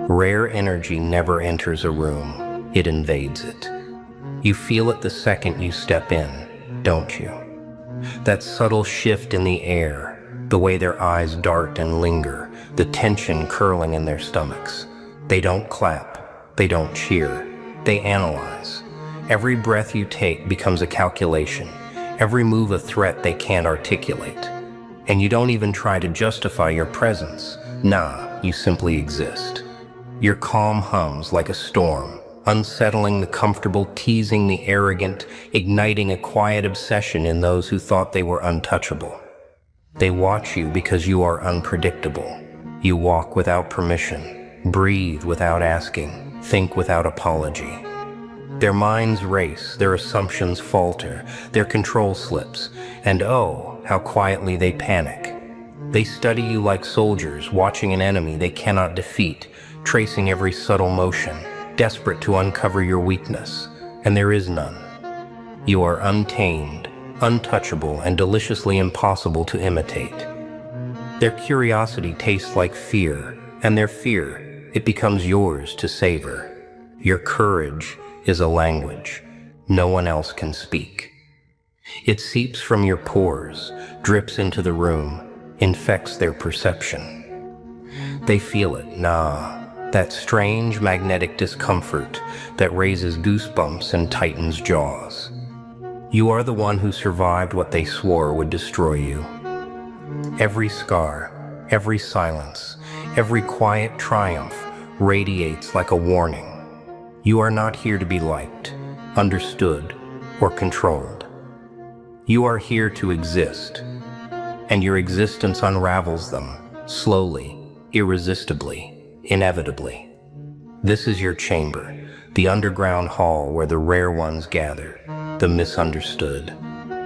Rare energy never enters a room, it invades it. You feel it the second you step in, don't you? That subtle shift in the air, the way their eyes dart and linger, the tension curling in their stomachs. They don't clap, they don't cheer, they analyze. Every breath you take becomes a calculation, every move a threat they can't articulate. And you don't even try to justify your presence. Nah, you simply exist. Your calm hums like a storm, unsettling the comfortable, teasing the arrogant, igniting a quiet obsession in those who thought they were untouchable. They watch you because you are unpredictable. You walk without permission, breathe without asking, think without apology. Their minds race, their assumptions falter, their control slips, and oh, how quietly they panic. They study you like soldiers, watching an enemy they cannot defeat, tracing every subtle motion, desperate to uncover your weakness, and there is none. You are untamed, untouchable, and deliciously impossible to imitate. Their curiosity tastes like fear, and their fear, it becomes yours to savor. Your courage is a language no one else can speak. It seeps from your pores, drips into the room, infects their perception. They feel it, that strange magnetic discomfort that raises goosebumps and tightens jaws. You are the one who survived what they swore would destroy you. Every scar, every silence, every quiet triumph radiates like a warning. You are not here to be liked, understood, or controlled. You are here to exist, and your existence unravels them, slowly, irresistibly, inevitably. This is your chamber, the underground hall where the rare ones gather, the misunderstood,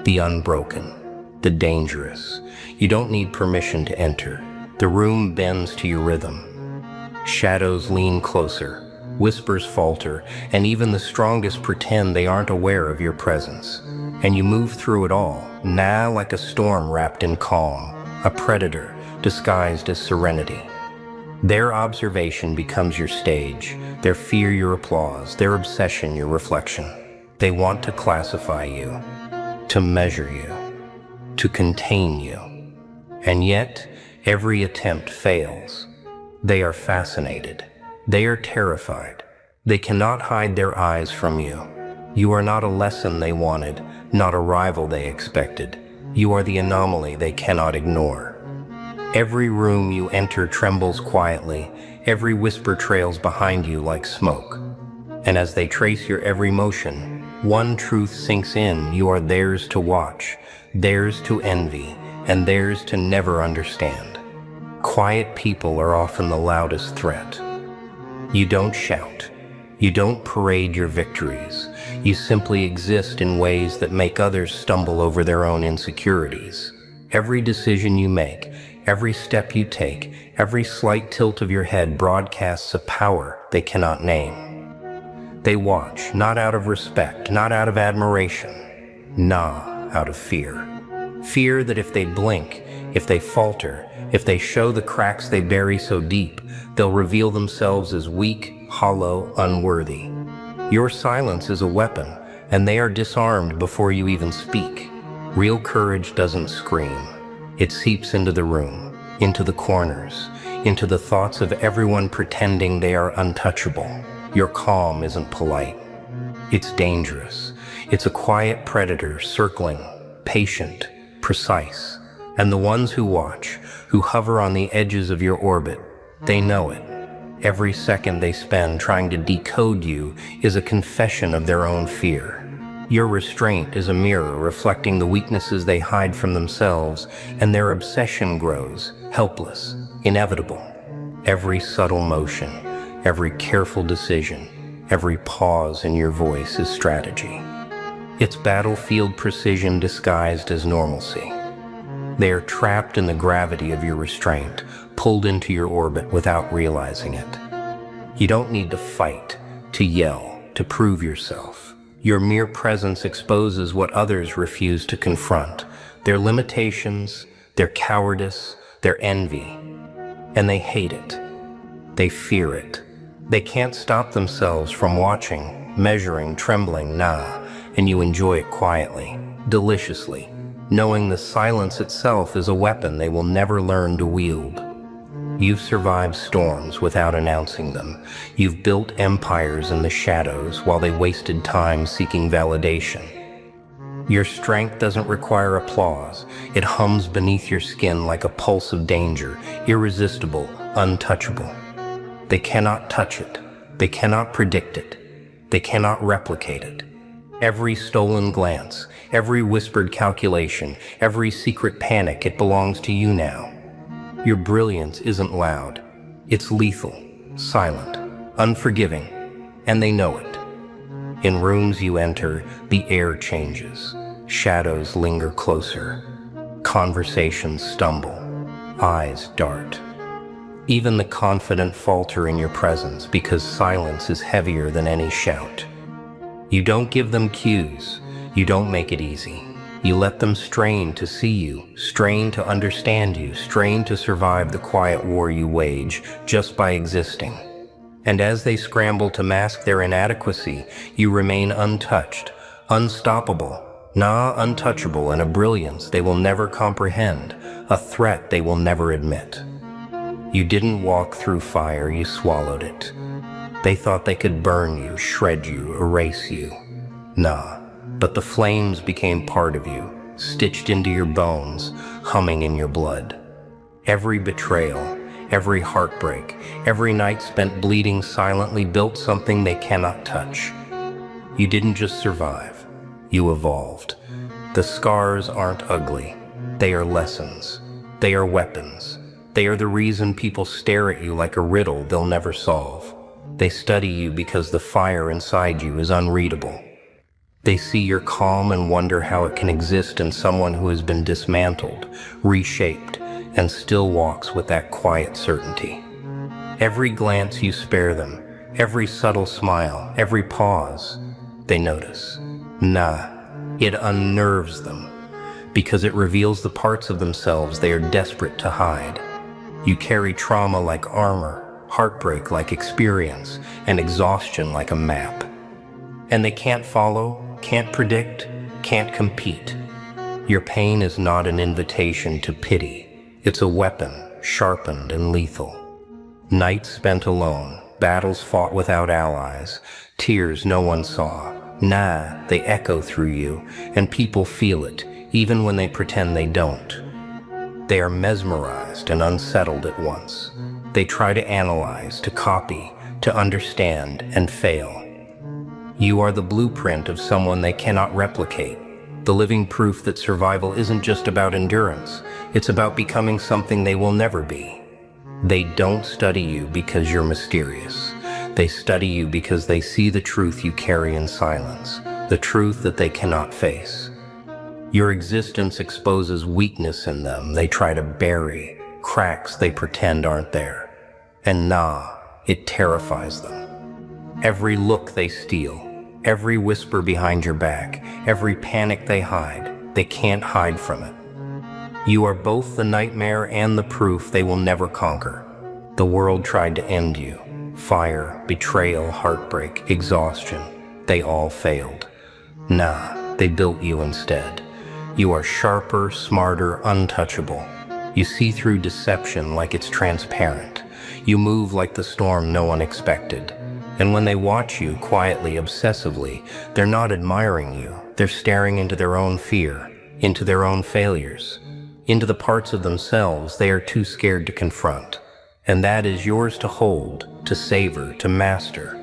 the unbroken, the dangerous. You don't need permission to enter. The room bends to your rhythm. Shadows lean closer, whispers falter, and even the strongest pretend they aren't aware of your presence. And you move through it all, now like a storm wrapped in calm, a predator disguised as serenity. Their observation becomes your stage, their fear your applause, their obsession your reflection. They want to classify you, to measure you, to contain you. And yet, every attempt fails. They are fascinated. They are terrified. They cannot hide their eyes from you. You are not a lesson they wanted, not a rival they expected. You are the anomaly they cannot ignore. Every room you enter trembles quietly. Every whisper trails behind you like smoke. And as they trace your every motion, one truth sinks in: you are theirs to watch, theirs to envy, and theirs to never understand. Quiet people are often the loudest threat. You don't shout. You don't parade your victories. You simply exist in ways that make others stumble over their own insecurities. Every decision you make, every step you take, every slight tilt of your head broadcasts a power they cannot name. They watch, not out of respect, not out of admiration, out of fear. Fear that if they blink, if they falter, if they show the cracks they bury so deep, they'll reveal themselves as weak, hollow, unworthy. Your silence is a weapon, and they are disarmed before you even speak. Real courage doesn't scream. It seeps into the room, into the corners, into the thoughts of everyone pretending they are untouchable. Your calm isn't polite. It's dangerous. It's a quiet predator circling, patient, precise. And the ones who watch, who hover on the edges of your orbit, they know it. Every second they spend trying to decode you is a confession of their own fear. Your restraint is a mirror reflecting the weaknesses they hide from themselves, and their obsession grows, helpless, inevitable. Every subtle motion, every careful decision, every pause in your voice is strategy. It's battlefield precision disguised as normalcy. They are trapped in the gravity of your restraint, pulled into your orbit without realizing it. You don't need to fight, to yell, to prove yourself. Your mere presence exposes what others refuse to confront: their limitations, their cowardice, their envy. And they hate it. They fear it. They can't stop themselves from watching, measuring, trembling, and you enjoy it quietly, deliciously, knowing the silence itself is a weapon they will never learn to wield. You've survived storms without announcing them. You've built empires in the shadows while they wasted time seeking validation. Your strength doesn't require applause. It hums beneath your skin like a pulse of danger, irresistible, untouchable. They cannot touch it. They cannot predict it. They cannot replicate it. Every stolen glance, every whispered calculation, every secret panic, it belongs to you now. Your brilliance isn't loud. It's lethal, silent, unforgiving, and they know it. In rooms you enter, the air changes. Shadows linger closer. Conversations stumble. Eyes dart. Even the confident falter in your presence because silence is heavier than any shout. You don't give them cues. You don't make it easy. You let them strain to see you, strain to understand you, strain to survive the quiet war you wage just by existing. And as they scramble to mask their inadequacy, you remain untouched, unstoppable, untouchable, and a brilliance they will never comprehend, a threat they will never admit. You didn't walk through fire, you swallowed it. They thought they could burn you, shred you, erase you. But the flames became part of you, stitched into your bones, humming in your blood. Every betrayal, every heartbreak, every night spent bleeding silently built something they cannot touch. You didn't just survive, you evolved. The scars aren't ugly, they are lessons, they are weapons. They are the reason people stare at you like a riddle they'll never solve. They study you because the fire inside you is unreadable. They see your calm and wonder how it can exist in someone who has been dismantled, reshaped, and still walks with that quiet certainty. Every glance you spare them, every subtle smile, every pause, they notice. It unnerves them, because it reveals the parts of themselves they are desperate to hide. You carry trauma like armor, heartbreak like experience, and exhaustion like a map. And they can't follow, can't predict, can't compete. Your pain is not an invitation to pity. It's a weapon, sharpened and lethal. Nights spent alone, battles fought without allies, tears no one saw. They echo through you, and people feel it, even when they pretend they don't. They are mesmerized and unsettled at once. They try to analyze, to copy, to understand, and fail. You are the blueprint of someone they cannot replicate, the living proof that survival isn't just about endurance, it's about becoming something they will never be. They don't study you because you're mysterious. They study you because they see the truth you carry in silence, the truth that they cannot face. Your existence exposes weakness in them they try to bury, cracks they pretend aren't there. And it terrifies them. Every look they steal, every whisper behind your back, every panic they hide, they can't hide from it. You are both the nightmare and the proof they will never conquer. The world tried to end you. Fire, betrayal, heartbreak, exhaustion, they all failed. They built you instead. You are sharper, smarter, untouchable. You see through deception like it's transparent. You move like the storm no one expected. And when they watch you quietly, obsessively, they're not admiring you. They're staring into their own fear, into their own failures, into the parts of themselves they are too scared to confront. And that is yours to hold, to savor, to master.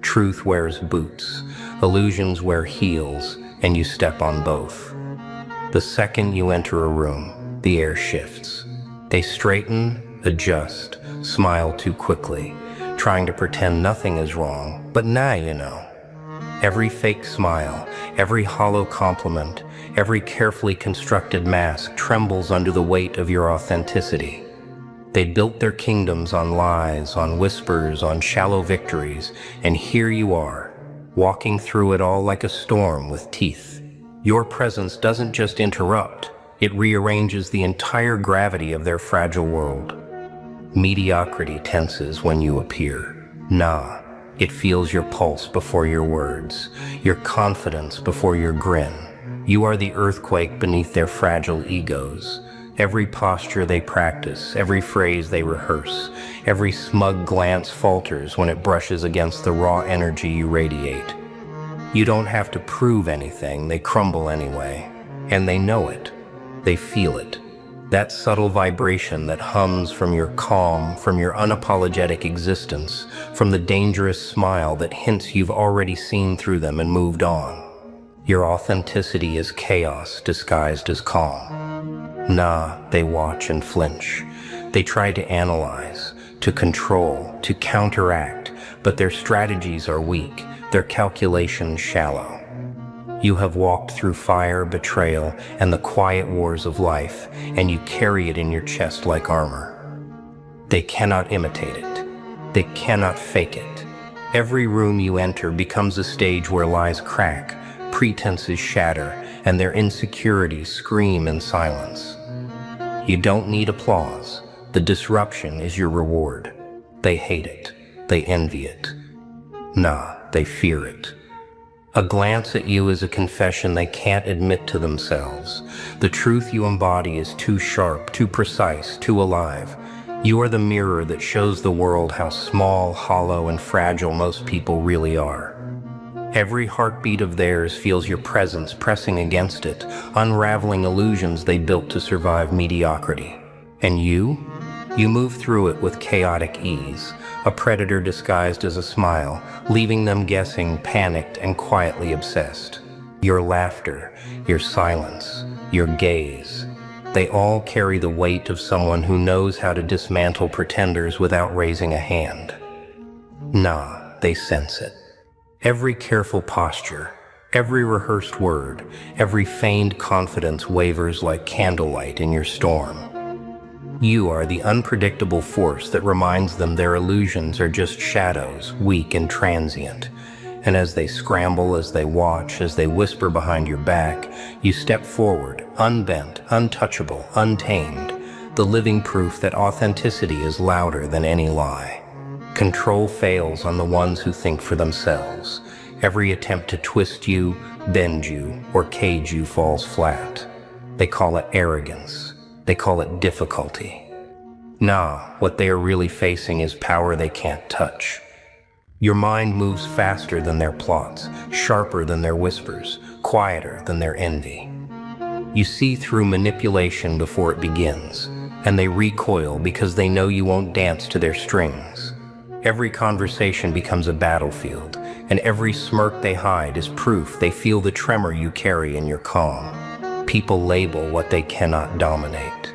Truth wears boots, illusions wear heels, and you step on both. The second you enter a room, the air shifts. They straighten, adjust, smile too quickly, trying to pretend nothing is wrong, but you know. Every fake smile, every hollow compliment, every carefully constructed mask trembles under the weight of your authenticity. They built their kingdoms on lies, on whispers, on shallow victories, and here you are, walking through it all like a storm with teeth. Your presence doesn't just interrupt, it rearranges the entire gravity of their fragile world. Mediocrity tenses when you appear. Nah, it feels your pulse before your words, your confidence before your grin. You are the earthquake beneath their fragile egos. Every posture they practice, every phrase they rehearse, every smug glance falters when it brushes against the raw energy you radiate. You don't have to prove anything, they crumble anyway. And they know it. They feel it. That subtle vibration that hums from your calm, from your unapologetic existence, from the dangerous smile that hints you've already seen through them and moved on. Your authenticity is chaos disguised as calm. Nah, they watch and flinch. They try to analyze, to control, to counteract, but their strategies are weak, their calculations shallow. You have walked through fire, betrayal, and the quiet wars of life, and you carry it in your chest like armor. They cannot imitate it. They cannot fake it. Every room you enter becomes a stage where lies crack, pretenses shatter, and their insecurities scream in silence. You don't need applause. The disruption is your reward. They hate it. They envy it. Nah, they fear it. A glance at you is a confession they can't admit to themselves. The truth you embody is too sharp, too precise, too alive. You are the mirror that shows the world how small, hollow, and fragile most people really are. Every heartbeat of theirs feels your presence pressing against it, unraveling illusions they built to survive mediocrity. And you move through it with chaotic ease, a predator disguised as a smile, leaving them guessing, panicked, and quietly obsessed. Your laughter, your silence, your gaze, they all carry the weight of someone who knows how to dismantle pretenders without raising a hand. Nah, they sense it. Every careful posture, every rehearsed word, every feigned confidence wavers like candlelight in your storm. You are the unpredictable force that reminds them their illusions are just shadows, weak and transient. And as they scramble, as they watch, as they whisper behind your back, you step forward, unbent, untouchable, untamed, the living proof that authenticity is louder than any lie. Control fails on the ones who think for themselves. Every attempt to twist you, bend you, or cage you falls flat. They call it arrogance. They call it difficulty. Nah, what they are really facing is power they can't touch. Your mind moves faster than their plots, sharper than their whispers, quieter than their envy. You see through manipulation before it begins, and they recoil because they know you won't dance to their strings. Every conversation becomes a battlefield, and every smirk they hide is proof they feel the tremor you carry in your calm. People label what they cannot dominate.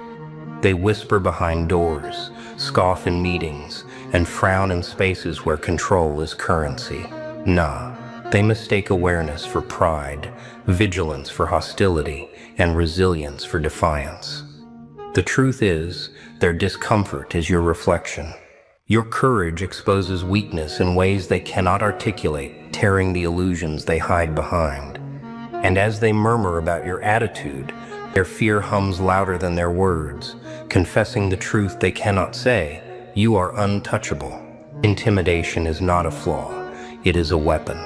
They whisper behind doors, scoff in meetings, and frown in spaces where control is currency. Nah, they mistake awareness for pride, vigilance for hostility, and resilience for defiance. The truth is, their discomfort is your reflection. Your courage exposes weakness in ways they cannot articulate, tearing the illusions they hide behind. And as they murmur about your attitude, their fear hums louder than their words, confessing the truth they cannot say. You are untouchable. Intimidation is not a flaw, it is a weapon.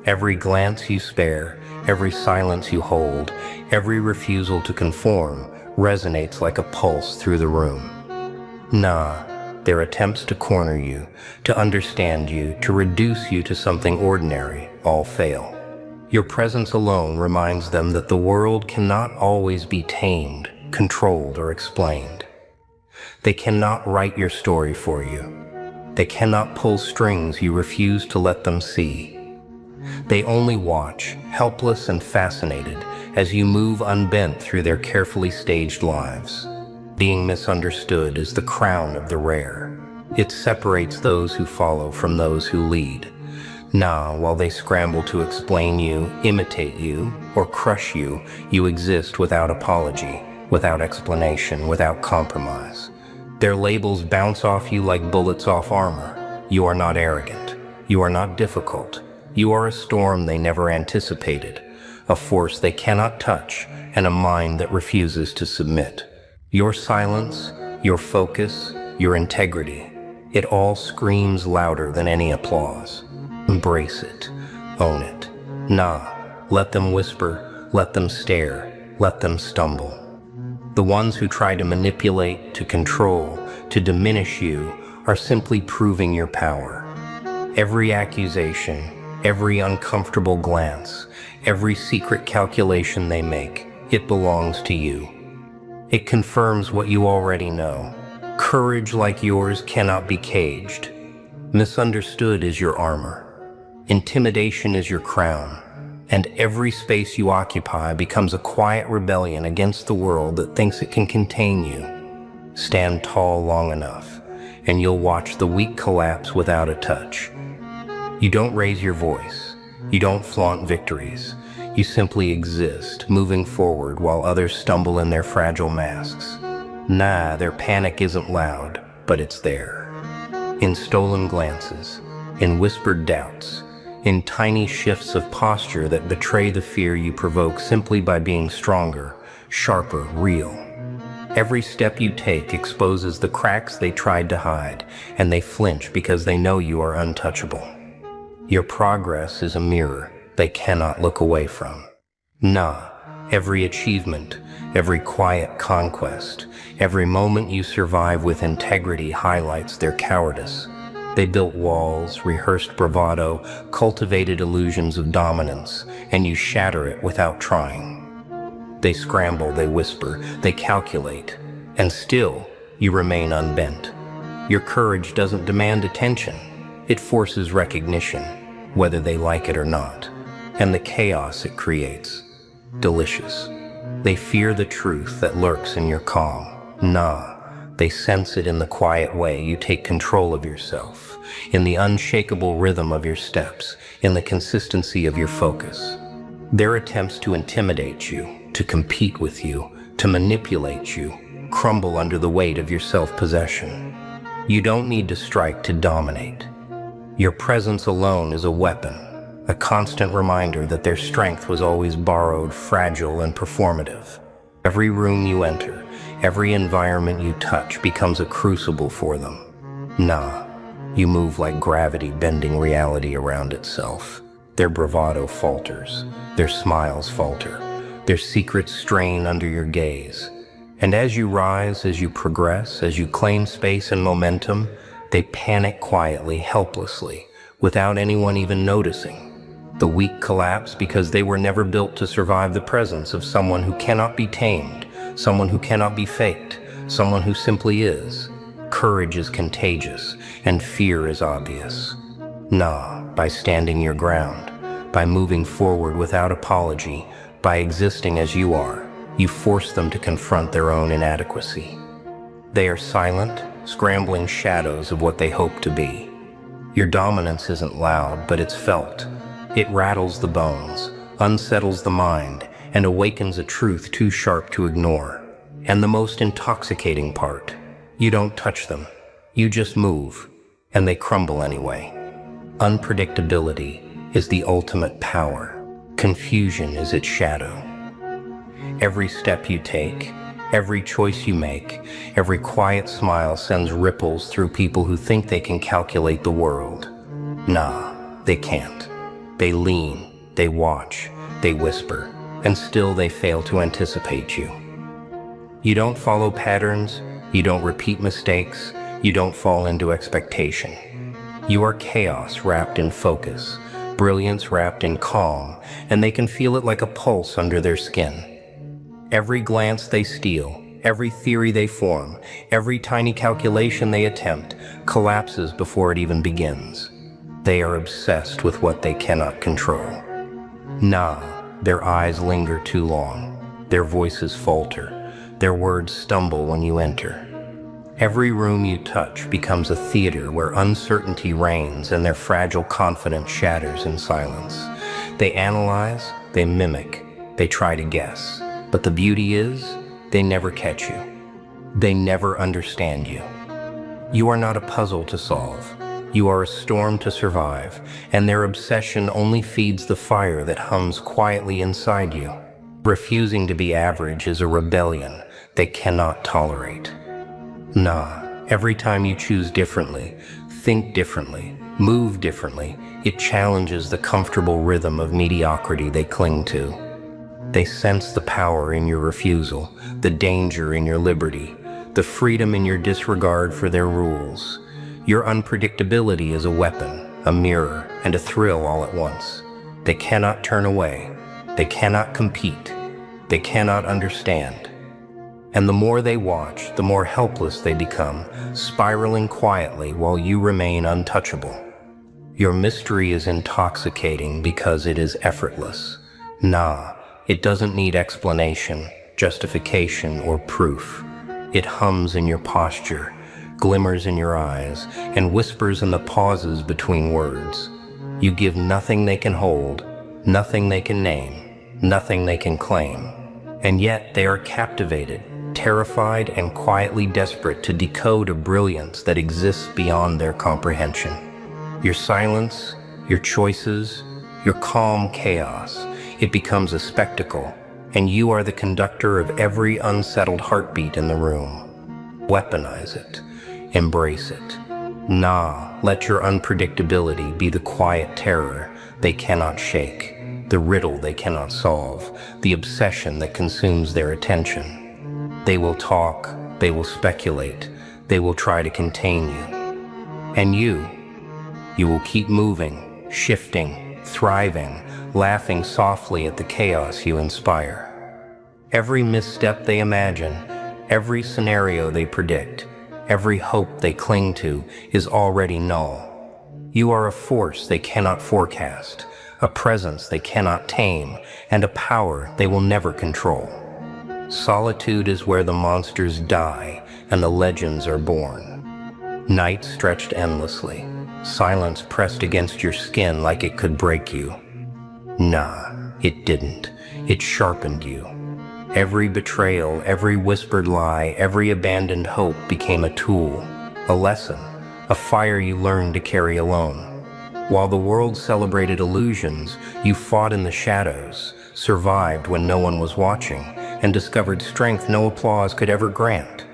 Every glance you spare, every silence you hold, every refusal to conform resonates like a pulse through the room. Nah, their attempts to corner you, to understand you, to reduce you to something ordinary, all fail. Your presence alone reminds them that the world cannot always be tamed, controlled, or explained. They cannot write your story for you. They cannot pull strings you refuse to let them see. They only watch, helpless and fascinated, as you move unbent through their carefully staged lives. Being misunderstood is the crown of the rare. It separates those who follow from those who lead. Nah, while they scramble to explain you, imitate you, or crush you, you exist without apology, without explanation, without compromise. Their labels bounce off you like bullets off armor. You are not arrogant. You are not difficult. You are a storm they never anticipated, a force they cannot touch, and a mind that refuses to submit. Your silence, your focus, your integrity. It all screams louder than any applause. Embrace it. Own it. Nah, let them whisper, let them stare, let them stumble. The ones who try to manipulate, to control, to diminish you are simply proving your power. Every accusation, every uncomfortable glance, every secret calculation they make, it belongs to you. It confirms what you already know. Courage like yours cannot be caged. Misunderstood is your armor. Intimidation is your crown. And every space you occupy becomes a quiet rebellion against the world that thinks it can contain you. Stand tall long enough, and you'll watch the weak collapse without a touch. You don't raise your voice. You don't flaunt victories. You simply exist, moving forward while others stumble in their fragile masks. Nah, their panic isn't loud, but it's there. In stolen glances, in whispered doubts, in tiny shifts of posture that betray the fear you provoke simply by being stronger, sharper, real. Every step you take exposes the cracks they tried to hide, and they flinch because they know you are untouchable. Your progress is a mirror they cannot look away from. Nah, every achievement, every quiet conquest, every moment you survive with integrity highlights their cowardice. They built walls, rehearsed bravado, cultivated illusions of dominance, and you shatter it without trying. They scramble, they whisper, they calculate, and still you remain unbent. Your courage doesn't demand attention. It forces recognition, whether they like it or not, and the chaos it creates. Delicious. They fear the truth that lurks in your calm. Nah. They sense it in the quiet way you take control of yourself, in the unshakable rhythm of your steps, in the consistency of your focus. Their attempts to intimidate you, to compete with you, to manipulate you, crumble under the weight of your self-possession. You don't need to strike to dominate. Your presence alone is a weapon, a constant reminder that their strength was always borrowed, fragile, and performative. Every room you enter, every environment you touch becomes a crucible for them. Nah, you move like gravity bending reality around itself. Their bravado falters, their smiles falter, their secrets strain under your gaze. And as you rise, as you progress, as you claim space and momentum, they panic quietly, helplessly, without anyone even noticing. The weak collapse because they were never built to survive the presence of someone who cannot be tamed, someone who cannot be faked, someone who simply is. Courage is contagious, and fear is obvious. Nah, by standing your ground, by moving forward without apology, by existing as you are, you force them to confront their own inadequacy. They are silent, scrambling shadows of what they hope to be. Your dominance isn't loud, but it's felt. It rattles the bones, unsettles the mind, and awakens a truth too sharp to ignore. And the most intoxicating part, you don't touch them. You just move, and they crumble anyway. Unpredictability is the ultimate power. Confusion is its shadow. Every step you take, every choice you make, every quiet smile sends ripples through people who think they can calculate the world. Nah, they can't. They lean, they watch, they whisper, and still they fail to anticipate you. You don't follow patterns, you don't repeat mistakes, you don't fall into expectation. You are chaos wrapped in focus, brilliance wrapped in calm, and they can feel it like a pulse under their skin. Every glance they steal, every theory they form, every tiny calculation they attempt collapses before it even begins. They are obsessed with what they cannot control. Nah, their eyes linger too long. Their voices falter. Their words stumble when you enter. Every room you touch becomes a theater where uncertainty reigns and their fragile confidence shatters in silence. They analyze, they mimic, they try to guess. But the beauty is, they never catch you. They never understand you. You are not a puzzle to solve. You are a storm to survive, and their obsession only feeds the fire that hums quietly inside you. Refusing to be average is a rebellion they cannot tolerate. Nah, Every time you choose differently, think differently, move differently, it challenges the comfortable rhythm of mediocrity they cling to. They sense the power in your refusal, the danger in your liberty, the freedom in your disregard for their rules. Your unpredictability is a weapon, a mirror, and a thrill all at once. They cannot turn away. They cannot compete. They cannot understand. And the more they watch, the more helpless they become, spiraling quietly while you remain untouchable. Your mystery is intoxicating because it is effortless. It doesn't need explanation, justification, or proof. It hums in your posture, glimmers in your eyes, and whispers in the pauses between words. You give nothing they can hold, nothing they can name, nothing they can claim. And yet they are captivated, terrified, and quietly desperate to decode a brilliance that exists beyond their comprehension. Your silence, your choices, your calm chaos, it becomes a spectacle, and you are the conductor of every unsettled heartbeat in the room. Weaponize it. Embrace it. Let your unpredictability be the quiet terror they cannot shake, the riddle they cannot solve, the obsession that consumes their attention. They will talk, they will speculate, they will try to contain you. And you will keep moving, shifting, thriving, laughing softly at the chaos you inspire. Every misstep they imagine, every scenario they predict, every hope they cling to is already null. You are a force they cannot forecast, a presence they cannot tame, and a power they will never control. Solitude is where the monsters die and the legends are born. Night stretched endlessly, silence pressed against your skin like it could break you. It didn't. It sharpened you. Every betrayal, every whispered lie, every abandoned hope became a tool, a lesson, a fire you learned to carry alone. While the world celebrated illusions, you fought in the shadows, survived when no one was watching, and discovered strength no applause could ever grant.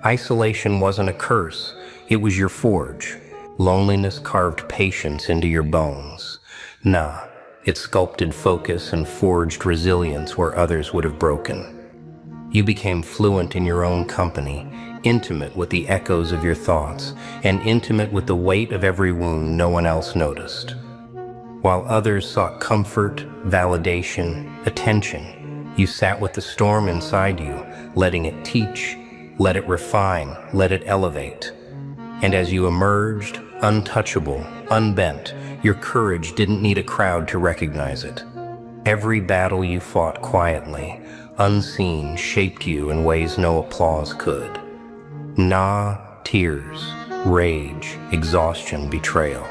Isolation wasn't a curse, it was your forge. Loneliness carved patience into your bones. It sculpted focus and forged resilience where others would have broken. You became fluent in your own company, intimate with the echoes of your thoughts, and intimate with the weight of every wound no one else noticed. While others sought comfort, validation, attention, you sat with the storm inside you, letting it teach, let it refine, let it elevate. And as you emerged, untouchable, unbent, your courage didn't need a crowd to recognize it. Every battle you fought quietly, unseen, shaped you in ways no applause could. Tears, rage, exhaustion, betrayal,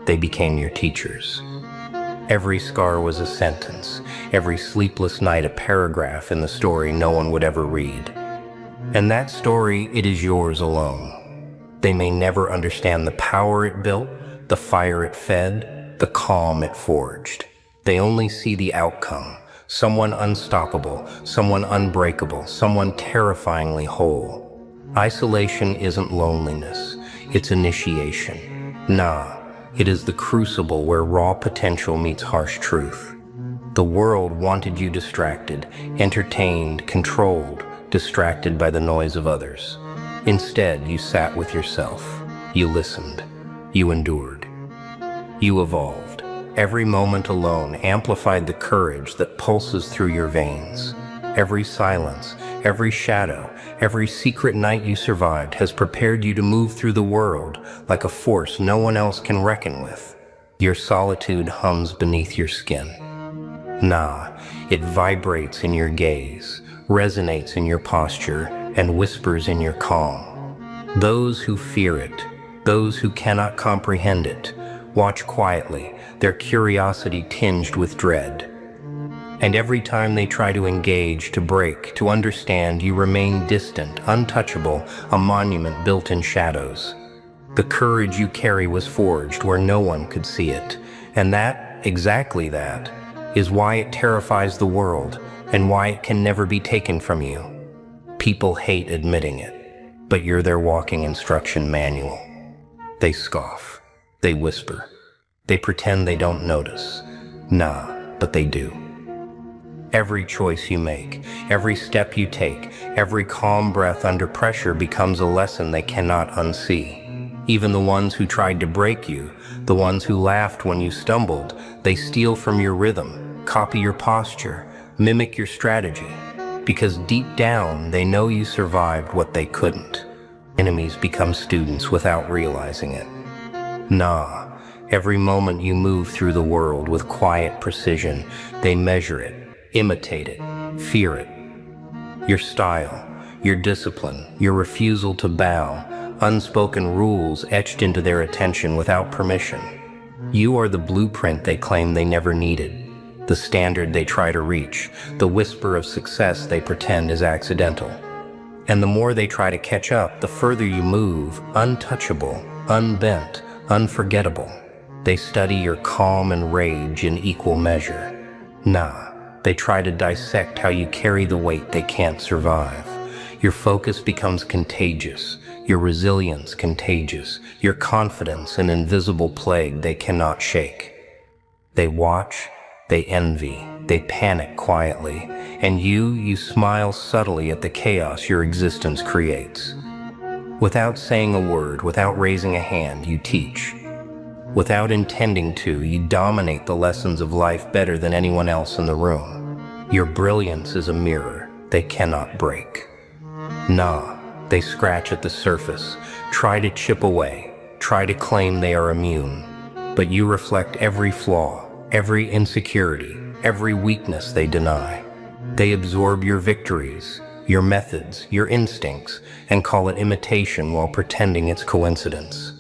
they became your teachers. Every scar was a sentence, every sleepless night a paragraph in the story no one would ever read. And that story, it is yours alone. They may never understand the power it built, the fire it fed, the calm it forged. They only see the outcome, someone unstoppable, someone unbreakable, someone terrifyingly whole. Isolation isn't loneliness, it's initiation. It is the crucible where raw potential meets harsh truth. The world wanted you distracted, entertained, controlled, distracted by the noise of others. Instead, you sat with yourself. You listened. You endured. You evolved. Every moment alone amplified the courage that pulses through your veins. Every silence, every shadow, every secret night you survived has prepared you to move through the world like a force no one else can reckon with. Your solitude hums beneath your skin. It vibrates in your gaze, resonates in your posture, and whispers in your calm. Those who fear it, those who cannot comprehend it, watch quietly, their curiosity tinged with dread. And every time they try to engage, to break, to understand, you remain distant, untouchable, a monument built in shadows. The courage you carry was forged where no one could see it. And that, exactly that, is why it terrifies the world and why it can never be taken from you. People hate admitting it. but you're their walking instruction manual. They scoff. They whisper. They pretend they don't notice. Nah, but they do. Every choice you make, every step you take, every calm breath under pressure becomes a lesson they cannot unsee. Even the ones who tried to break you, the ones who laughed when you stumbled, they steal from your rhythm, copy your posture, mimic your strategy. Because deep down, they know you survived what they couldn't. Enemies become students without realizing it. Nah, every moment you move through the world with quiet precision, they measure it, imitate it, fear it. Your style, your discipline, your refusal to bow, unspoken rules etched into their attention without permission. You are the blueprint they claim they never needed, the standard they try to reach, the whisper of success they pretend is accidental. And the more they try to catch up, the further you move, untouchable, unbent, unforgettable. They study your calm and rage in equal measure. Nah, they try to dissect how you carry the weight they can't survive. Your focus becomes contagious, your resilience contagious, your confidence an invisible plague they cannot shake. They watch, they envy, they panic quietly, and you smile subtly at the chaos your existence creates. Without saying a word, without raising a hand, you teach. Without intending to, you dominate the lessons of life better than anyone else in the room. Your brilliance is a mirror they cannot break. Nah, they scratch at the surface, try to chip away, try to claim they are immune. But you reflect every flaw, every insecurity, every weakness they deny. They absorb your victories, your methods, your instincts, and call it imitation while pretending it's coincidence.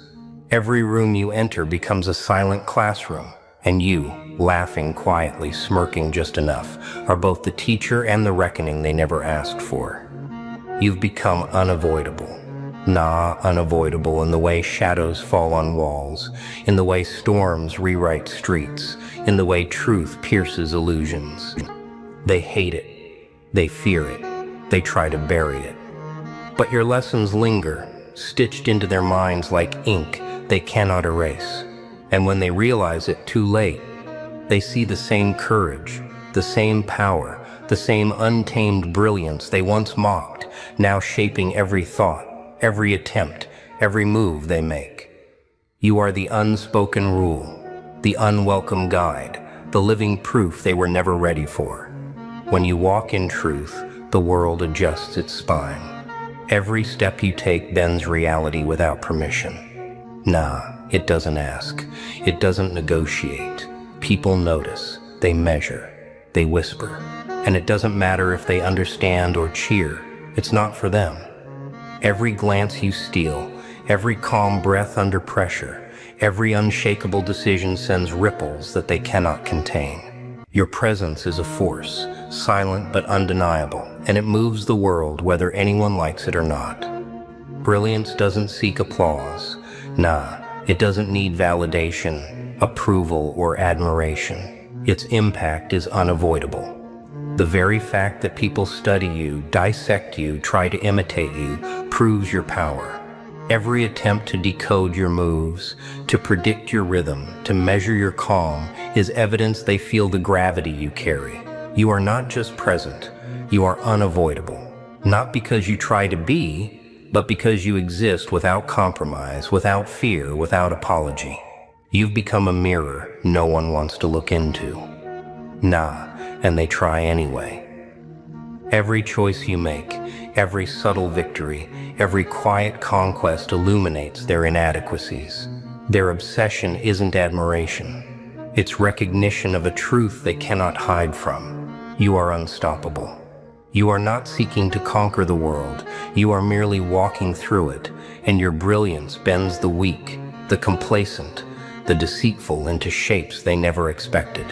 Every room you enter becomes a silent classroom, and you, laughing quietly, smirking just enough, are both the teacher and the reckoning they never asked for. You've become unavoidable. Nah, unavoidable in the way shadows fall on walls, in the way storms rewrite streets, in the way truth pierces illusions. They hate it. They fear it. They try to bury it. But your lessons linger, stitched into their minds like ink they cannot erase. And when they realize it too late, they see the same courage, the same power, the same untamed brilliance they once mocked, now shaping every thought, every attempt, every move they make. You are the unspoken rule, the unwelcome guide, the living proof they were never ready for. When you walk in truth, the world adjusts its spine. Every step you take bends reality without permission. Nah, it doesn't ask. It doesn't negotiate. People notice. They measure. They whisper. And it doesn't matter if they understand or cheer. It's not for them. Every glance you steal, every calm breath under pressure, every unshakable decision sends ripples that they cannot contain. Your presence is a force, silent but undeniable, and it moves the world whether anyone likes it or not. Brilliance doesn't seek applause. Nah, it doesn't need validation, approval, or admiration. Its impact is unavoidable. The very fact that people study you, dissect you, try to imitate you, proves your power. Every attempt to decode your moves, to predict your rhythm, to measure your calm, is evidence they feel the gravity you carry. You are not just present, you are unavoidable. Not because you try to be, but because you exist without compromise, without fear, without apology. You've become a mirror no one wants to look into. Nah, and they try anyway. Every choice you make, every subtle victory, every quiet conquest illuminates their inadequacies. Their obsession isn't admiration. It's recognition of a truth they cannot hide from. You are unstoppable. You are not seeking to conquer the world. You are merely walking through it, and your brilliance bends the weak, the complacent, the deceitful into shapes they never expected.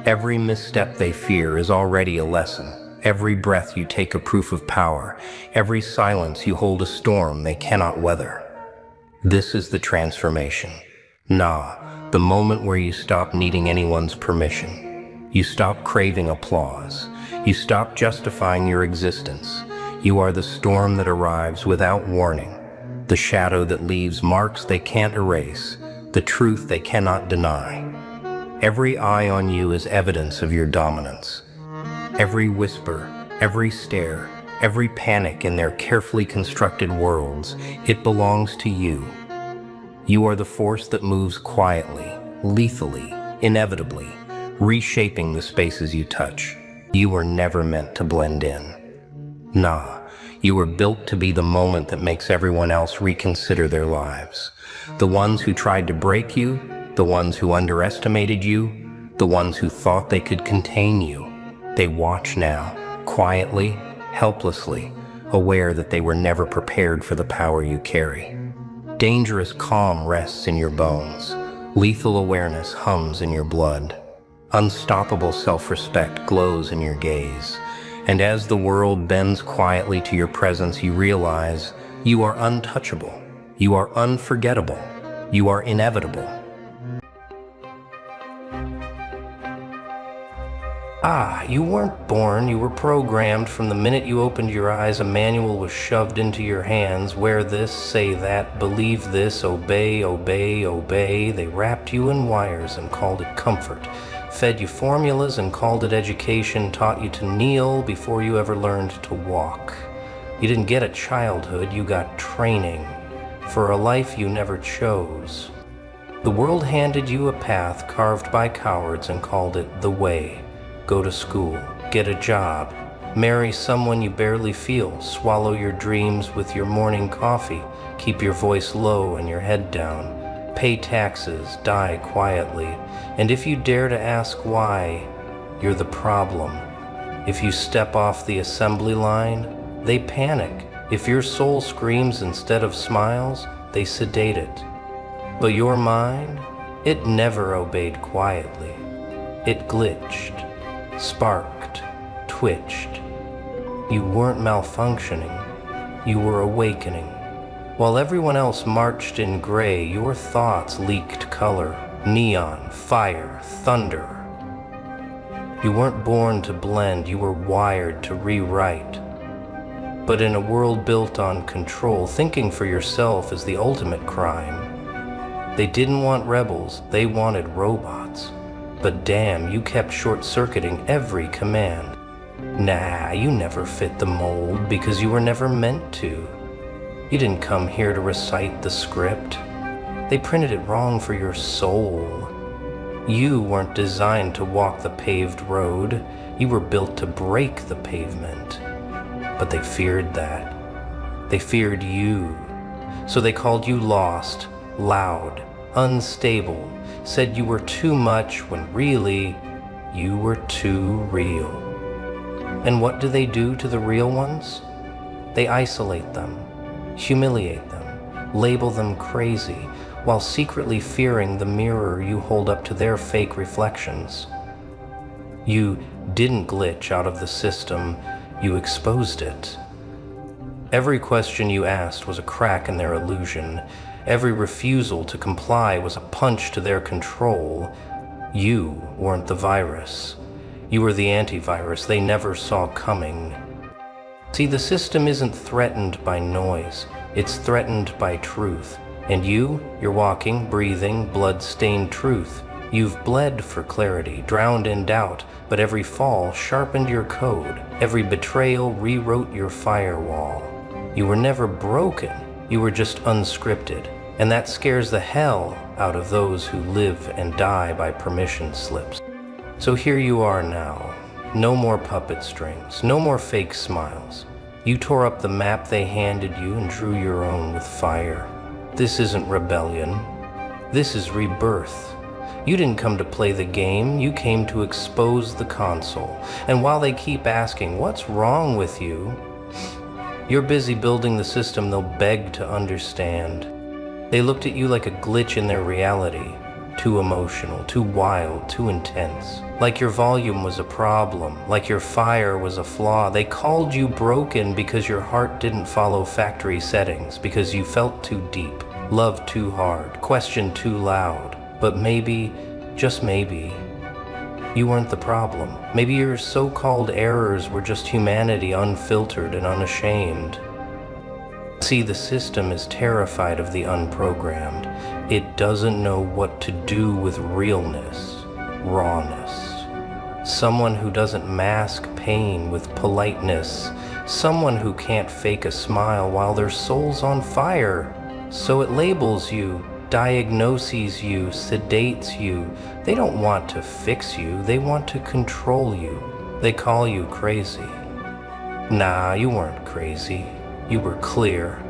Every misstep they fear is already a lesson. Every breath you take a proof of power. Every silence you hold a storm they cannot weather. This is the transformation. Nah, the moment where you stop needing anyone's permission. You stop craving applause. You stop justifying your existence. You are the storm that arrives without warning, the shadow that leaves marks they can't erase, the truth they cannot deny. Every eye on you is evidence of your dominance. Every whisper, every stare, every panic in their carefully constructed worlds, it belongs to you. You are the force that moves quietly, lethally, inevitably, reshaping the spaces you touch. You were never meant to blend in. Nah, you were built to be the moment that makes everyone else reconsider their lives. The ones who tried to break you, the ones who underestimated you, the ones who thought they could contain you. They watch now, quietly, helplessly, aware that they were never prepared for the power you carry. Dangerous calm rests in your bones. Lethal awareness hums in your blood. Unstoppable self-respect glows in your gaze. And as the world bends quietly to your presence, you realize you are untouchable. You are unforgettable. You are inevitable. You weren't born, you were programmed. From the minute you opened your eyes, a manual was shoved into your hands. Wear this, say that, believe this, obey, obey, obey. They wrapped you in wires and called it comfort. Fed you formulas and called it education, taught you to kneel before you ever learned to walk. You didn't get a childhood, you got training for a life you never chose. The world handed you a path carved by cowards and called it the way. Go to school, get a job, marry someone you barely feel, swallow your dreams with your morning coffee, keep your voice low and your head down, pay taxes, die quietly, and if you dare to ask why, you're the problem. If you step off the assembly line, they panic. If your soul screams instead of smiles, they sedate it. But your mind, it never obeyed quietly. It glitched, sparked, twitched. You weren't malfunctioning, you were awakening. While everyone else marched in gray, your thoughts leaked color, neon, fire, thunder. You weren't born to blend, you were wired to rewrite. But in a world built on control, thinking for yourself is the ultimate crime. They didn't want rebels, they wanted robots. But damn, you kept short-circuiting every command. Nah, you never fit the mold because you were never meant to. You didn't come here to recite the script. They printed it wrong for your soul. You weren't designed to walk the paved road. You were built to break the pavement. But they feared that. They feared you. So they called you lost, loud, unstable, said you were too much when really you were too real. And what do they do to the real ones? They isolate them, humiliate them, label them crazy, while secretly fearing the mirror you hold up to their fake reflections. You didn't glitch out of the system, you exposed it. Every question you asked was a crack in their illusion. Every refusal to comply was a punch to their control. You weren't the virus. You were the antivirus they never saw coming. See, the system isn't threatened by noise. It's threatened by truth. And you're walking, breathing, blood-stained truth. You've bled for clarity, drowned in doubt, but every fall sharpened your code. Every betrayal rewrote your firewall. You were never broken. You were just unscripted, and that scares the hell out of those who live and die by permission slips. So here you are now. No more puppet strings, no more fake smiles. You tore up the map they handed you and drew your own with fire. This isn't rebellion. This is rebirth. You didn't come to play the game, you came to expose the console. And while they keep asking, what's wrong with you? You're busy building the system they'll beg to understand. They looked at you like a glitch in their reality. Too emotional, too wild, too intense. Like your volume was a problem, like your fire was a flaw. They called you broken because your heart didn't follow factory settings, because you felt too deep, loved too hard, questioned too loud. But maybe, just maybe, You weren't the problem. Maybe your so-called errors were just humanity unfiltered and unashamed. See, the system is terrified of the unprogrammed. It doesn't know what to do with realness, rawness. Someone who doesn't mask pain with politeness. Someone who can't fake a smile while their soul's on fire. So it labels you, diagnoses you, sedates you. They don't want to fix you, they want to control you. They call you crazy. Nah, you weren't crazy. You were clear.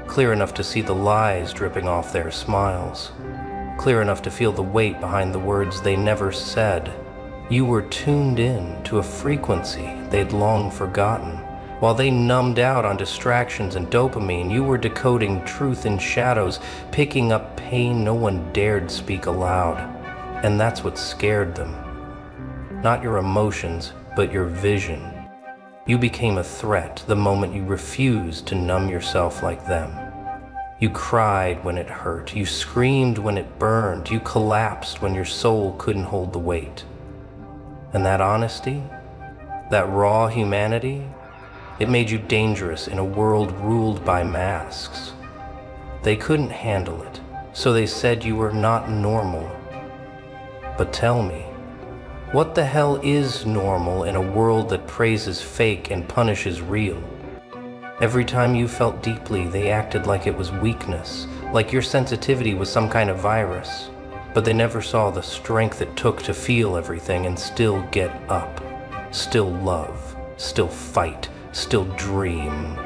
Clear enough to see the lies dripping off their smiles. Clear enough to feel the weight behind the words they never said. You were tuned in to a frequency they'd long forgotten. While they numbed out on distractions and dopamine, you were decoding truth in shadows, picking up pain no one dared speak aloud. And that's what scared them. Not your emotions, but your vision. You became a threat the moment you refused to numb yourself like them. You cried when it hurt. You screamed when it burned. You collapsed when your soul couldn't hold the weight. And that honesty, that raw humanity, it made you dangerous in a world ruled by masks. They couldn't handle it, so they said you were not normal. But tell me, what the hell is normal in a world that praises fake and punishes real? Every time you felt deeply, they acted like it was weakness, like your sensitivity was some kind of virus. But they never saw the strength it took to feel everything and still get up, still love, still fight, still dream.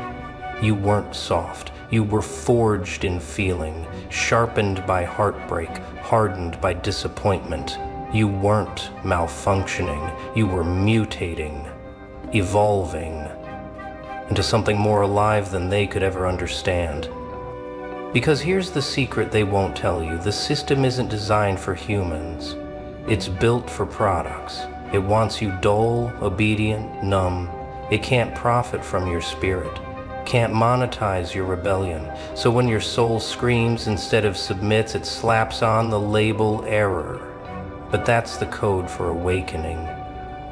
You weren't soft. You were forged in feeling, sharpened by heartbreak, hardened by disappointment. You weren't malfunctioning. You were mutating, evolving into something more alive than they could ever understand. Because here's the secret they won't tell you. The system isn't designed for humans. It's built for products. It wants you dull, obedient, numb. It can't profit from your spirit, can't monetize your rebellion. So when your soul screams instead of submits, it slaps on the label error. But that's the code for awakening.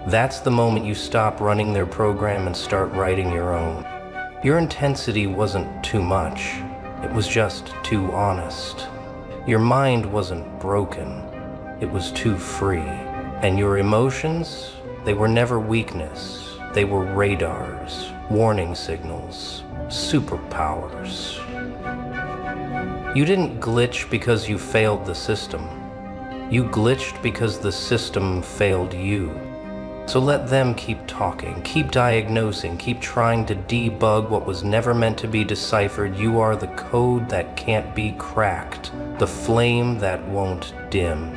That's the moment you stop running their program and start writing your own. Your intensity wasn't too much. It was just too honest. Your mind wasn't broken. It was too free. And your emotions, they were never weakness. They were radars, warning signals, superpowers. You didn't glitch because you failed the system. You glitched because the system failed you. So let them keep talking, keep diagnosing, keep trying to debug what was never meant to be deciphered. You are the code that can't be cracked, the flame that won't dim,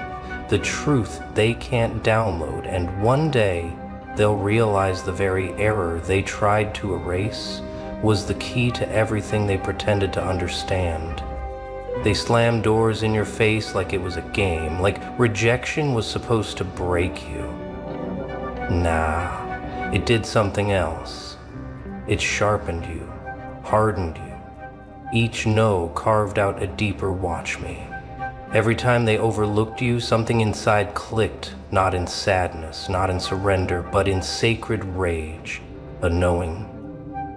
the truth they can't download. And one day, they'll realize the very error they tried to erase was the key to everything they pretended to understand. They slammed doors in your face like it was a game, like rejection was supposed to break you. Nah, it did something else. It sharpened you, hardened you. Each no carved out a deeper watch me. Every time they overlooked you, something inside clicked, not in sadness, not in surrender, but in sacred rage, a knowing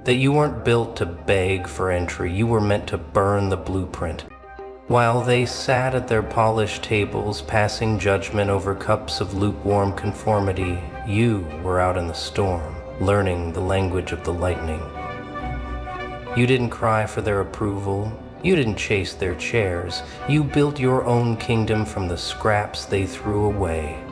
that you weren't built to beg for entry. You were meant to burn the blueprint. While they sat at their polished tables, passing judgment over cups of lukewarm conformity, you were out in the storm, learning the language of the lightning. You didn't cry for their approval. You didn't chase their chairs. You built your own kingdom from the scraps they threw away.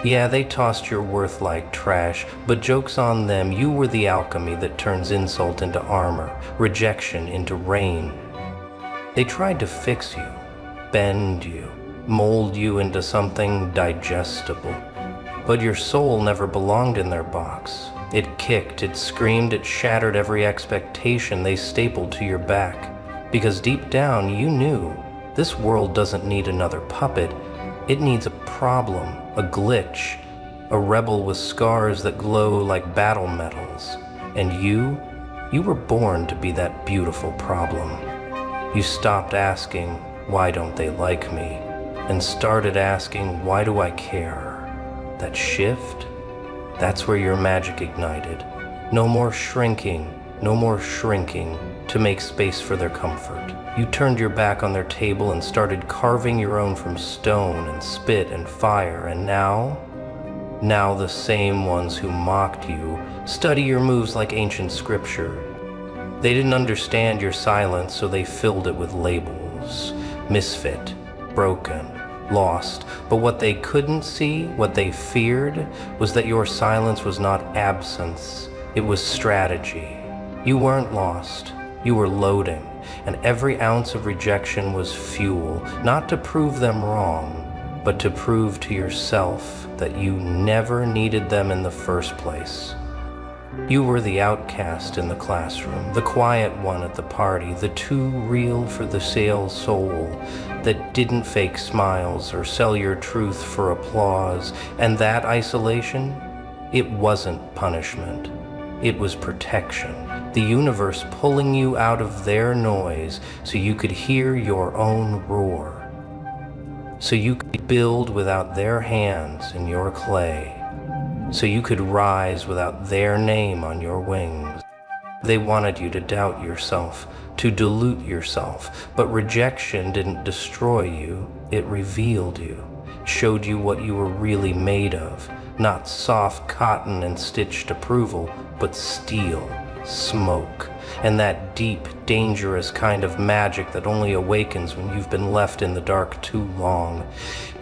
Yeah, they tossed your worth like trash, but joke's on them. You were the alchemy that turns insult into armor, rejection into rain. They tried to fix you, bend you, mold you into something digestible. But your soul never belonged in their box. It kicked, it screamed, it shattered every expectation they stapled to your back. Because deep down you knew this world doesn't need another puppet. It needs a problem, a glitch, a rebel with scars that glow like battle medals. And you were born to be that beautiful problem. You stopped asking, why don't they like me? And started asking, why do I care? that shift, that's where your magic ignited. No more shrinking, no more shrinking to make space for their comfort. You turned your back on their table and started carving your own from stone and spit and fire, and now the same ones who mocked you study your moves like ancient scripture. They didn't understand your silence, so they filled it with labels. Misfit, broken, lost. But what they couldn't see, what they feared, was that your silence was not absence. It was strategy. You weren't lost. You were loading. And every ounce of rejection was fuel, not to prove them wrong, but to prove to yourself that you never needed them in the first place. You were the outcast in the classroom, the quiet one at the party, the too real for the sale soul that didn't fake smiles or sell your truth for applause. And that isolation, it wasn't punishment. It was protection. The universe pulling you out of their noise so you could hear your own roar. So you could build without their hands in your clay. So you could rise without their name on your wings. They wanted you to doubt yourself, to dilute yourself, but rejection didn't destroy you, it revealed you, showed you what you were really made of, not soft cotton and stitched approval, but steel, smoke, and that deep, dangerous kind of magic that only awakens when you've been left in the dark too long.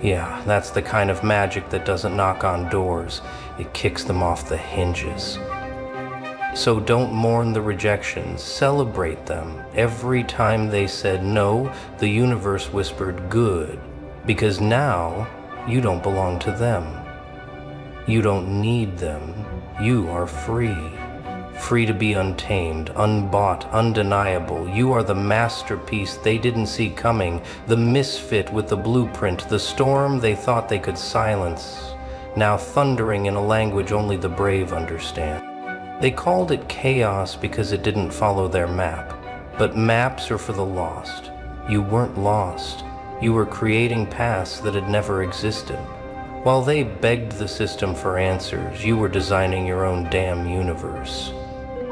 Yeah, that's the kind of magic that doesn't knock on doors. It kicks them off the hinges. So don't mourn the rejections, celebrate them. Every time they said no, the universe whispered good, because now you don't belong to them. You don't need them. You are free. Free to be untamed, unbought, undeniable. You are the masterpiece they didn't see coming, the misfit with the blueprint, the storm they thought they could silence, now thundering in a language only the brave understand. They called it chaos because it didn't follow their map, but maps are for the lost. You weren't lost. You were creating paths that had never existed. While they begged the system for answers, you were designing your own damn universe.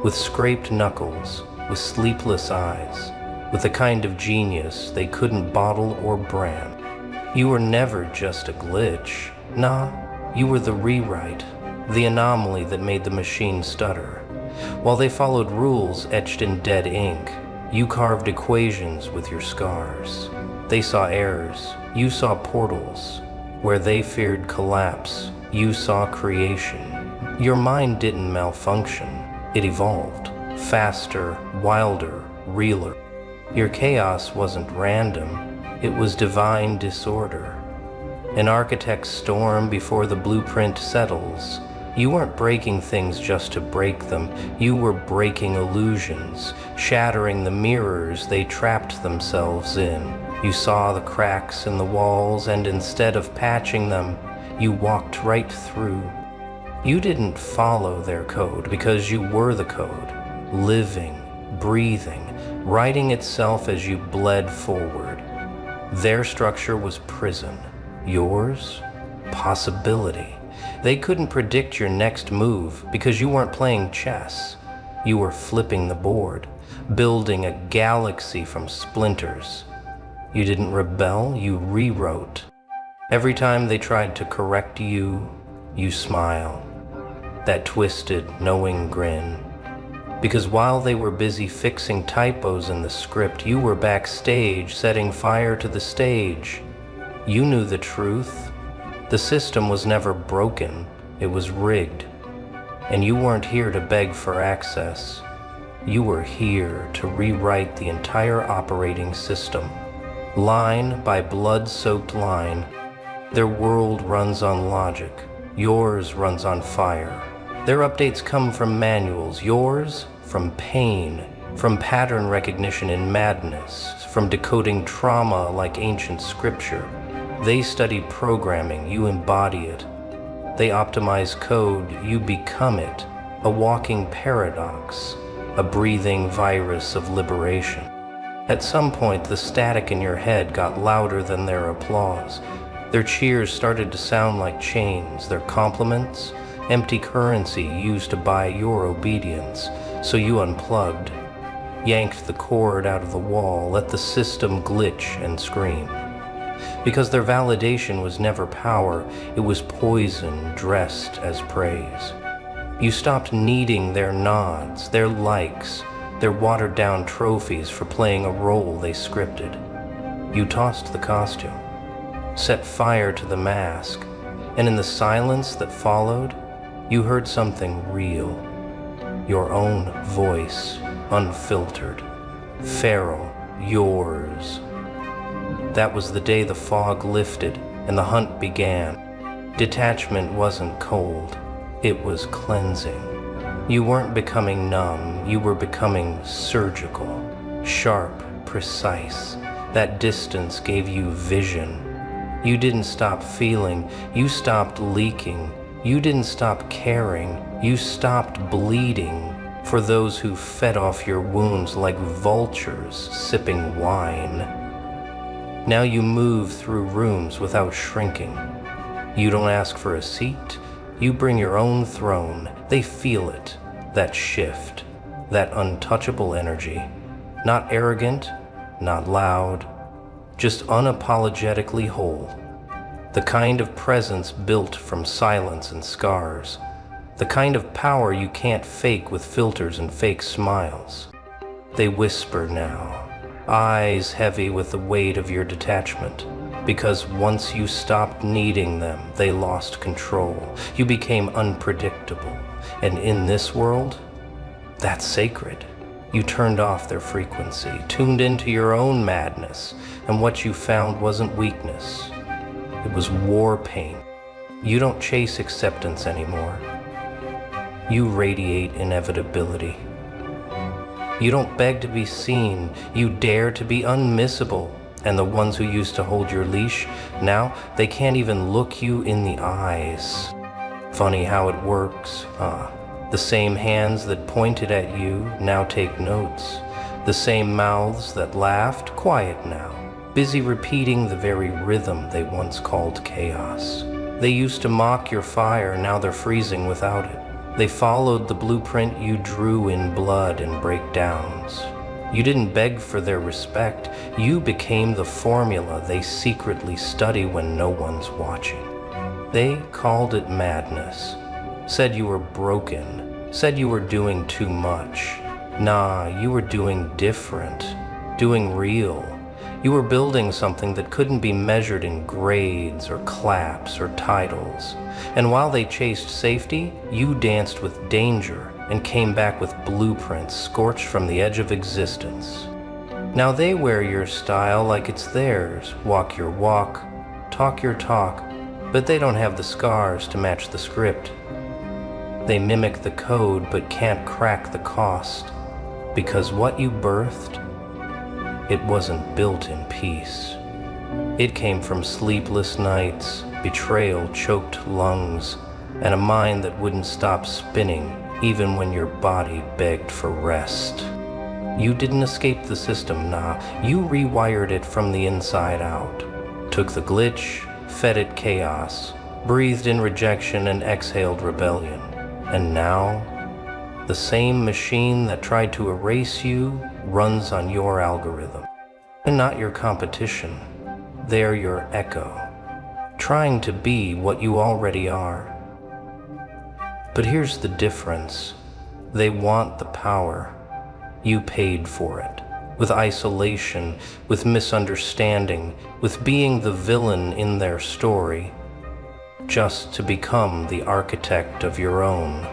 With scraped knuckles, with sleepless eyes, with a kind of genius they couldn't bottle or brand. You were never just a glitch. Nah, you were the rewrite, the anomaly that made the machine stutter. While they followed rules etched in dead ink, you carved equations with your scars. They saw errors, you saw portals. Where they feared collapse, you saw creation. Your mind didn't malfunction. It evolved, faster, wilder, realer. Your chaos wasn't random, it was divine disorder. An architect's storm before the blueprint settles. You weren't breaking things just to break them, you were breaking illusions, shattering the mirrors they trapped themselves in. You saw the cracks in the walls, and instead of patching them, you walked right through. You didn't follow their code because you were the code, living, breathing, writing itself as you bled forward. Their structure was prison, yours, possibility. They couldn't predict your next move because you weren't playing chess. You were flipping the board, building a galaxy from splinters. You didn't rebel, you rewrote. Every time they tried to correct you, you smiled. That twisted, knowing grin. Because while they were busy fixing typos in the script, you were backstage setting fire to the stage. You knew the truth. The system was never broken, it was rigged. And you weren't here to beg for access. You were here to rewrite the entire operating system. Line by blood-soaked line, their world runs on logic. Yours runs on fire. Their updates come from manuals, yours from pain, from pattern recognition in madness, from decoding trauma like ancient scripture. They study programming, you embody it. They optimize code, you become it. A walking paradox, a breathing virus of liberation. At some point, the static in your head got louder than their applause. Their cheers started to sound like chains, their compliments, empty currency used to buy your obedience. So you unplugged, yanked the cord out of the wall, let the system glitch and scream. Because their validation was never power, it was poison dressed as praise. You stopped needing their nods, their likes, their watered-down trophies for playing a role they scripted. You tossed the costume, set fire to the mask, and in the silence that followed, you heard something real. Your own voice, unfiltered, feral, yours. That was the day the fog lifted and the hunt began. Detachment wasn't cold, it was cleansing. You weren't becoming numb, you were becoming surgical, sharp, precise. That distance gave you vision. You didn't stop feeling, you stopped leaking. You didn't stop caring, you stopped bleeding for those who fed off your wounds like vultures sipping wine. Now you move through rooms without shrinking. You don't ask for a seat, you bring your own throne. They feel it, that shift, that untouchable energy. Not arrogant, not loud, just unapologetically whole. The kind of presence built from silence and scars. The kind of power you can't fake with filters and fake smiles. They whisper now, eyes heavy with the weight of your detachment. Because once you stopped needing them, they lost control. You became unpredictable. And in this world, that's sacred. You turned off their frequency, tuned into your own madness, and what you found wasn't weakness. It was war paint. You don't chase acceptance anymore. You radiate inevitability. You don't beg to be seen. You dare to be unmissable. And the ones who used to hold your leash, now they can't even look you in the eyes. Funny how it works, huh? The same hands that pointed at you now take notes. The same mouths that laughed, quiet now. Busy repeating the very rhythm they once called chaos. They used to mock your fire, now they're freezing without it. They followed the blueprint you drew in blood and breakdowns. You didn't beg for their respect, you became the formula they secretly study when no one's watching. They called it madness, said you were broken, said you were doing too much. Nah, you were doing different, doing real. You were building something that couldn't be measured in grades or claps or titles. And while they chased safety, you danced with danger and came back with blueprints scorched from the edge of existence. Now they wear your style like it's theirs, walk your walk, talk your talk, but they don't have the scars to match the script. They mimic the code but can't crack the cost, because what you birthed, it wasn't built in peace. It came from sleepless nights, betrayal, choked lungs, and a mind that wouldn't stop spinning even when your body begged for rest. You didn't escape the system, nah. You rewired it from the inside out. Took the glitch, fed it chaos, breathed in rejection and exhaled rebellion. And now, the same machine that tried to erase you runs on your algorithm. And not your competition. They're your echo, trying to be what you already are. But here's the difference. They want the power. You paid for it. With isolation, with misunderstanding, with being the villain in their story, just to become the architect of your own.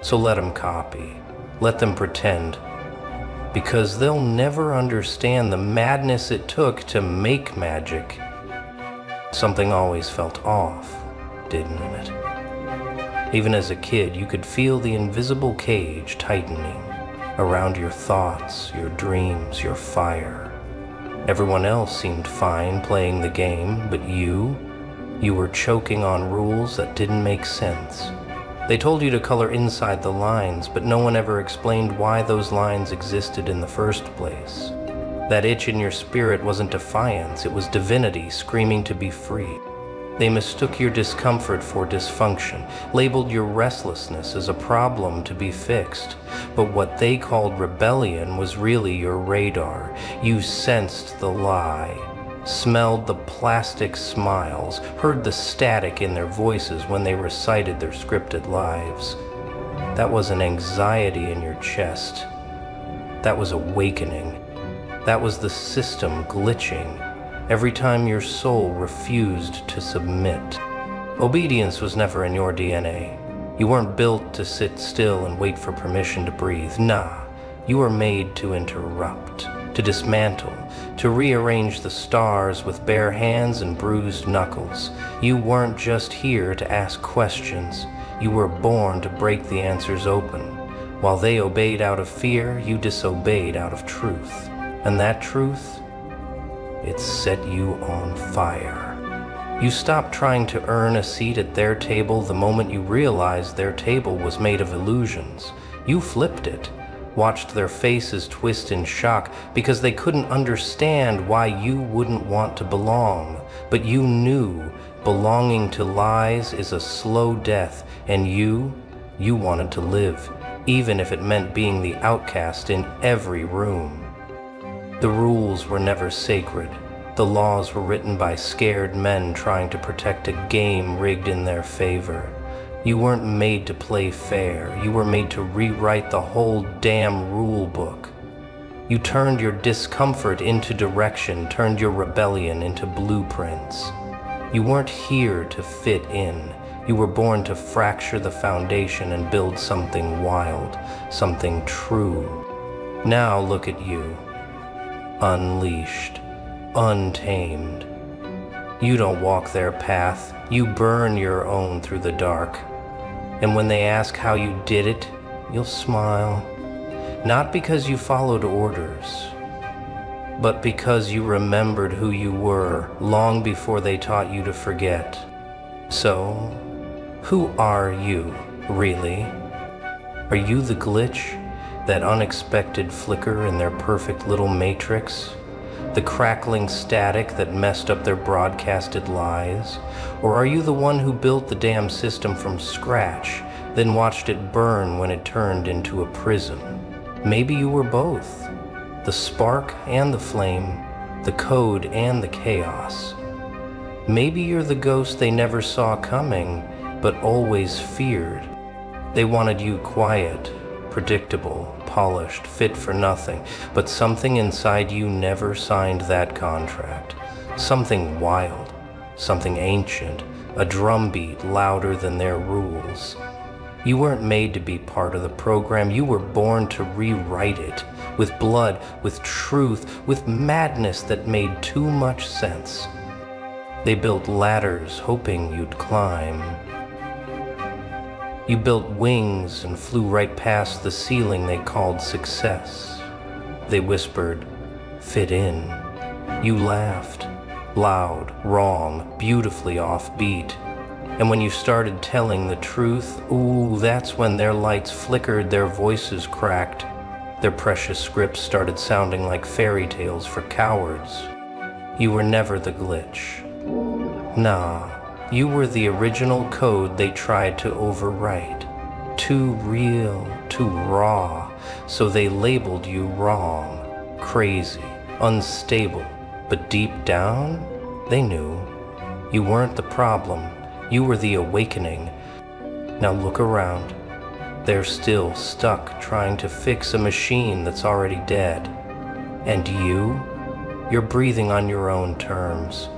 So let them copy. Let them pretend. Because they'll never understand the madness it took to make magic. Something always felt off, didn't it? Even as a kid, you could feel the invisible cage tightening around your thoughts, your dreams, your fire. Everyone else seemed fine playing the game, but you were choking on rules that didn't make sense. They told you to color inside the lines, but no one ever explained why those lines existed in the first place. That itch in your spirit wasn't defiance, it was divinity screaming to be free. They mistook your discomfort for dysfunction, labeled your restlessness as a problem to be fixed. But what they called rebellion was really your radar. You sensed the lie, smelled the plastic smiles, heard the static in their voices when they recited their scripted lives. That was an anxiety in your chest. That was awakening. That was the system glitching every time your soul refused to submit. Obedience was never in your DNA. You weren't built to sit still and wait for permission to breathe. Nah, you were made to interrupt, to dismantle, to rearrange the stars with bare hands and bruised knuckles. You weren't just here to ask questions. You were born to break the answers open. While they obeyed out of fear, you disobeyed out of truth. And that truth, it set you on fire. You stopped trying to earn a seat at their table the moment you realized their table was made of illusions. You flipped it, watched their faces twist in shock because they couldn't understand why you wouldn't want to belong. But you knew belonging to lies is a slow death, and you wanted to live, even if it meant being the outcast in every room. The rules were never sacred. The laws were written by scared men trying to protect a game rigged in their favor. You weren't made to play fair. You were made to rewrite the whole damn rule book. You turned your discomfort into direction, turned your rebellion into blueprints. You weren't here to fit in. You were born to fracture the foundation and build something wild, something true. Now look at you. Unleashed, untamed. You don't walk their path, you burn your own through the dark. And when they ask how you did it, you'll smile. Not because you followed orders, but because you remembered who you were long before they taught you to forget. So, who are you, really? Are you the glitch? That unexpected flicker in their perfect little matrix? The crackling static that messed up their broadcasted lies? Or are you the one who built the damn system from scratch, then watched it burn when it turned into a prison? Maybe you were both. The spark and the flame, the code and the chaos. Maybe you're the ghost they never saw coming, but always feared. They wanted you quiet, predictable, polished, fit for nothing, but something inside you never signed that contract. Something wild, something ancient, a drumbeat louder than their rules. You weren't made to be part of the program. You were born to rewrite it, with blood, with truth, with madness that made too much sense. They built ladders hoping you'd climb. You built wings and flew right past the ceiling they called success. They whispered, "Fit in." You laughed, loud, wrong, beautifully offbeat. And when you started telling the truth, ooh, that's when their lights flickered, their voices cracked. Their precious scripts started sounding like fairy tales for cowards. You were never the glitch. Nah. You were the original code they tried to overwrite. Too real, too raw, so they labeled you wrong, crazy, unstable. But deep down, they knew. You weren't the problem, you were the awakening. Now look around. They're still stuck trying to fix a machine that's already dead. And you're breathing on your own terms.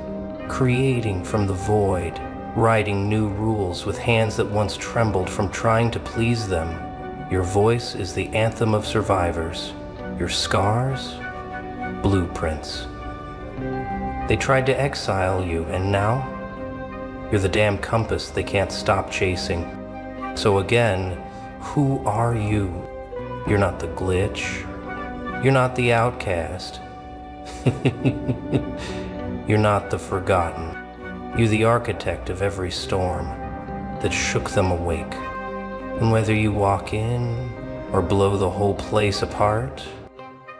Creating from the void, writing new rules with hands that once trembled from trying to please them. Your voice is the anthem of survivors. Your scars? Blueprints. They tried to exile you, and now? You're the damn compass they can't stop chasing. So again, who are you? You're not the glitch. You're not the outcast. You're not the forgotten. You're the architect of every storm that shook them awake. And whether you walk in or blow the whole place apart,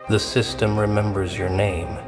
the system remembers your name.